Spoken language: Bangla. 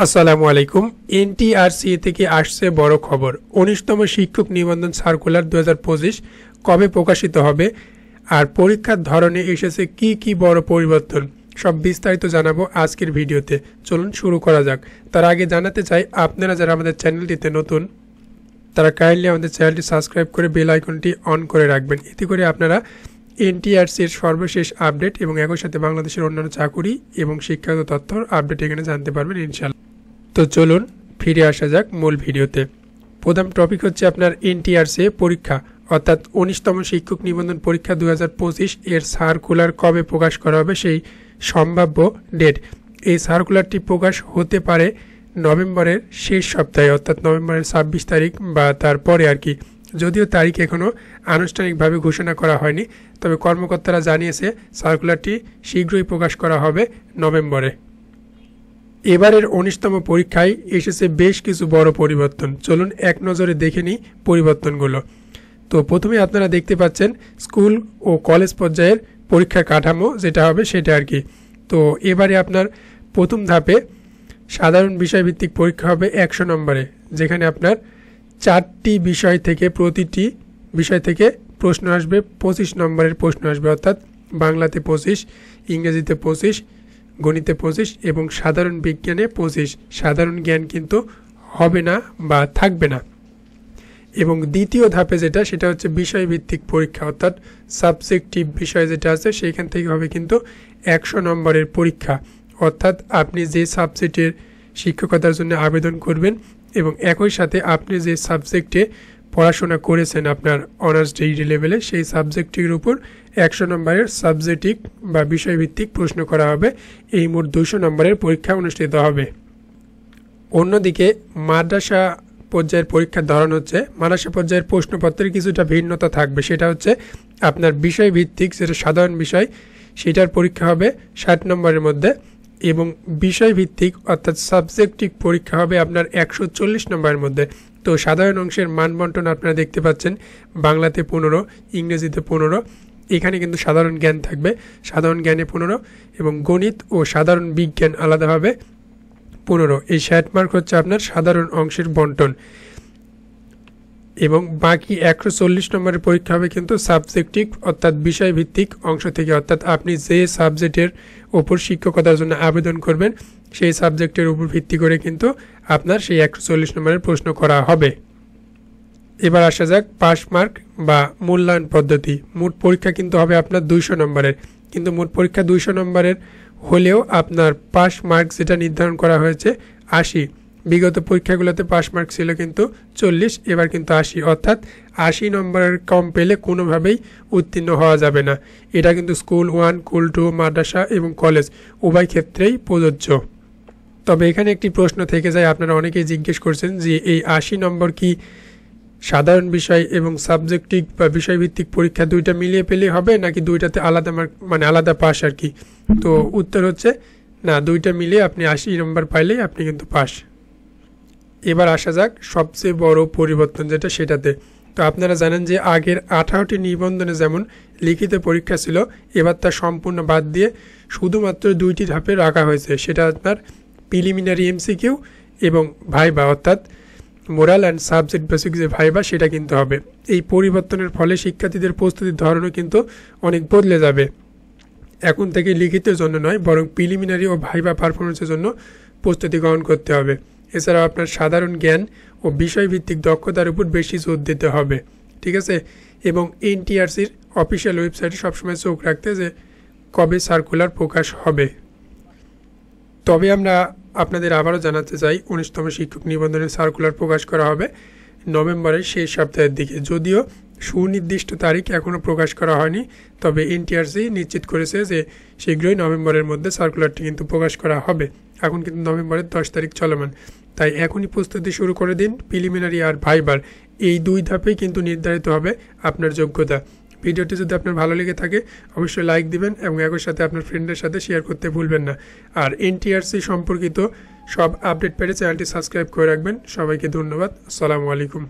আসসালামু আলাইকুম। এনটিআরসি থেকে আসছে বড় খবর। ১৯তম শিক্ষক নিবন্ধন সার্কুলার ২০২৫ কবে প্রকাশিত হবে, আর পরীক্ষার ধরনে এসেছে কি কি বড় পরিবর্তন, সব বিস্তারিত জানাবো আজকের ভিডিওতে। চলুন শুরু করা যাক। তার আগে জানাতে চাই, আপনারা যারা আমাদের চ্যানেলটিতে নতুন তারা কাইন্ডলি আমাদের চ্যানেলটি সাবস্ক্রাইব করে বেল আইকনটি অন করে রাখবেন। এতে করে আপনারা এনটিআরসির সর্বশেষ আপডেট এবং একই সাথে বাংলাদেশের অন্যান্য চাকুরি এবং শিক্ষাগত তথ্যর আপডেট এখানে জানতে পারবেন ইনশাআল্লাহ। তো চলুন ফিরে আসা যাক মূল ভিডিওতে। প্রথম টপিক হচ্ছে আপনার এনটিআরসি পরীক্ষা, অর্থাৎ ১৯তম শিক্ষক নিবন্ধন পরীক্ষা ২০২৫ এর সার্কুলার কবে প্রকাশ করা হবে, সেই সম্ভাব্য ডেট। এই সার্কুলারটি প্রকাশ হতে পারে নভেম্বরের শেষ সপ্তাহে, অর্থাৎ নভেম্বরের ২৬ তারিখ বা তারপরে আর কি। যদিও তারিখ এখনও আনুষ্ঠানিকভাবে ঘোষণা করা হয়নি, তবে কর্মকর্তারা জানিয়েছে সার্কুলারটি শীঘ্রই প্রকাশ করা হবে নভেম্বরে। এবারের ১৯তম পরীক্ষায় এসেছে বেশ কিছু বড় পরিবর্তন। চলুন এক নজরে দেখে নিই পরিবর্তনগুলো। তো প্রথমে আপনারা দেখতে পাচ্ছেন স্কুল ও কলেজ পর্যায়ের পরীক্ষার কাঠামো যেটা হবে সেটা আর কি। তো এবারে আপনার প্রথম ধাপে সাধারণ বিষয়ভিত্তিক পরীক্ষা হবে ১০০ নম্বরে, যেখানে আপনার ৪টি বিষয় থেকে প্রতিটি বিষয় থেকে প্রশ্ন আসবে, ২৫ নম্বরের প্রশ্ন আসবে, অর্থাৎ বাংলাতে ২৫, ইংরেজিতে ২৫, গণিতে ২৫ এবং সাধারণ বিজ্ঞানে ২৫। সাধারণ জ্ঞান কিন্তু হবে না বা থাকবে না। এবং দ্বিতীয় ধাপে যেটা, সেটা হচ্ছে বিষয়ভিত্তিক পরীক্ষা, অর্থাৎ সাবজেক্টিভ বিষয় যেটা আছে সেইখান থেকে হবে কিন্তু ১০০ নম্বরের পরীক্ষা। অর্থাৎ আপনি যে সাবজেক্টের শিক্ষকতার জন্য আবেদন করবেন এবং একই সাথে আপনি যে সাবজেক্টে পড়াশোনা করেছেন আপনার অনার্স ডিগ্রি লেভেলে, সেই সাবজেক্টটির উপর ১০০ নম্বরের সাবজেক্টিভ বা বিষয়ভিত্তিক প্রশ্ন করা হবে। এই মোট ২০০ নম্বরের পরীক্ষা অনুষ্ঠিত হবে। অন্যদিকে মাদ্রাসা পর্যায়ের পরীক্ষার ধরন হচ্ছে, মাদ্রাসা পর্যায়ের প্রশ্নপত্রের কিছুটা ভিন্নতা থাকবে। সেটা হচ্ছে আপনার বিষয়ভিত্তিক যেটা সাধারণ বিষয়, সেটার পরীক্ষা হবে ৬০ নম্বরের মধ্যে, এবং বিষয়ভিত্তিক অর্থাৎ সাবজেক্টিভ পরীক্ষা হবে আপনার ১৪০ নম্বরের মধ্যে। তো সাধারণ অংশের মানবন্টন আপনারা দেখতে পাচ্ছেন, বাংলাতে ১৫, ইংরেজিতে ১৫, এখানে কিন্তু সাধারণ জ্ঞান থাকবে, সাধারণ জ্ঞানে ১৫ এবং গণিত ও সাধারণ বিজ্ঞান আলাদাভাবে ১৫। এই ৬০ মার্ক হচ্ছে আপনার সাধারণ অংশের বন্টন, এবং বাকি ১৪০ নম্বরের পরীক্ষা হবে কিন্তু সাবজেক্টিভ অর্থাৎ বিষয়ভিত্তিক অংশ থেকে, অর্থাৎ আপনি যে সাবজেক্টের ওপর শিক্ষকতার জন্য আবেদন করবেন সেই সাবজেক্টের উপর ভিত্তি করে কিন্তু আপনার সেই ১৪০ নম্বরের প্রশ্ন করা হবে। এবার আসা যাক পাস মার্ক বা মূল্যায়ন পদ্ধতি। মোট পরীক্ষা কিন্তু হবে আপনার ২০০ নম্বরের, কিন্তু মোট পরীক্ষা ২০০ নম্বরের হলেও আপনার পাস মার্ক যেটা নির্ধারণ করা হয়েছে ৮০। বিগত পরীক্ষাগুলোতে পাস মার্ক ছিল কিন্তু ৪০, এবার কিন্তু ৮০, অর্থাৎ ৮০ নম্বরের কম পেলে কোনোভাবেই উত্তীর্ণ হওয়া যাবে না। এটা কিন্তু স্কুল 1, স্কুল 2, মাদ্রাসা এবং কলেজ উভয় ক্ষেত্রেই প্রযোজ্য। তবে এখানে একটি প্রশ্ন থেকে যায়, আপনারা অনেকেই জিজ্ঞেস করছেন যে এই ৮০ নম্বর কি সাধারণ বিষয় এবং সাবজেক্টিভ বা বিষয়ভিত্তিক পরীক্ষা দুইটা মিলিয়ে পেলে হবে, নাকি দুইটাতে আলাদা মার্ক মানে আলাদা পাস আর কি? তো উত্তর হচ্ছে না, দুইটা মিলিয়ে আপনি ৮০ নম্বর পাইলেই আপনি কিন্তু পাস। এবার আসা যাক সবচেয়ে বড় পরিবর্তন যেটা সেটাতে। তো আপনারা জানেন যে আগের ১৮টি নিবন্ধনে যেমন লিখিত পরীক্ষা ছিল, এবার তা সম্পূর্ণ বাদ দিয়ে শুধুমাত্র ২টি ধাপে রাখা হয়েছে। সেটা আপনার প্রিলিমিনারি এমসিকিউ এবং ভাইবা, অর্থাৎ মোরাল অ্যান্ড সাবজেক্ট বেসিক যে ভাইবা সেটা কিন্তু হবে। এই পরিবর্তনের ফলে শিক্ষার্থীদের প্রস্তুতির ধরনও কিন্তু অনেক বদলে যাবে। এখন থেকে লিখিতের জন্য নয়, বরং প্রিলিমিনারি ও ভাইবা পারফরমেন্সের জন্য প্রস্তুতি গ্রহণ করতে হবে। এছাড়াও আপনার সাধারণ জ্ঞান ও বিষয়ভিত্তিক দক্ষতার উপর বেশি জোর দিতে হবে, ঠিক আছে? এবং এনটিআরসির অফিসিয়াল ওয়েবসাইটে সবসময় চোখ রাখতে যে কবে সার্কুলার প্রকাশ হবে। তবে আমরা আপনাদের আবারও জানাতে চাই, ১৯তম শিক্ষক নিবন্ধনের সার্কুলার প্রকাশ করা হবে নভেম্বরের শেষ সপ্তাহের দিকে। যদিও সুনির্দিষ্ট তারিখ এখনও প্রকাশ করা হয়নি, তবে এনটিআরসি নিশ্চিত করেছে যে শীঘ্রই নভেম্বরের মধ্যে সার্কুলারটি কিন্তু প্রকাশ করা হবে। এখন কিন্তু নভেম্বরের ১০ তারিখ চলমান, তাই এখনই প্রস্তুতি শুরু করে দিন। প্রিলিমিনারি আর ভাইবার এই ২ ধাপেই কিন্তু নির্ধারিত হবে আপনার যোগ্যতা। ভিডিওটি যদি আপনার ভালো লেগে থাকে অবশ্যই লাইক দিবেন এবং একই সাথে আপনার ফ্রেন্ডের সাথে শেয়ার করতে ভুলবেন না। আর এনটিআরসি সম্পর্কিত সব আপডেট পেতে চ্যানেলটি সাবস্ক্রাইব করে রাখবেন। সবাইকে ধন্যবাদ। আসসালামু আলাইকুম।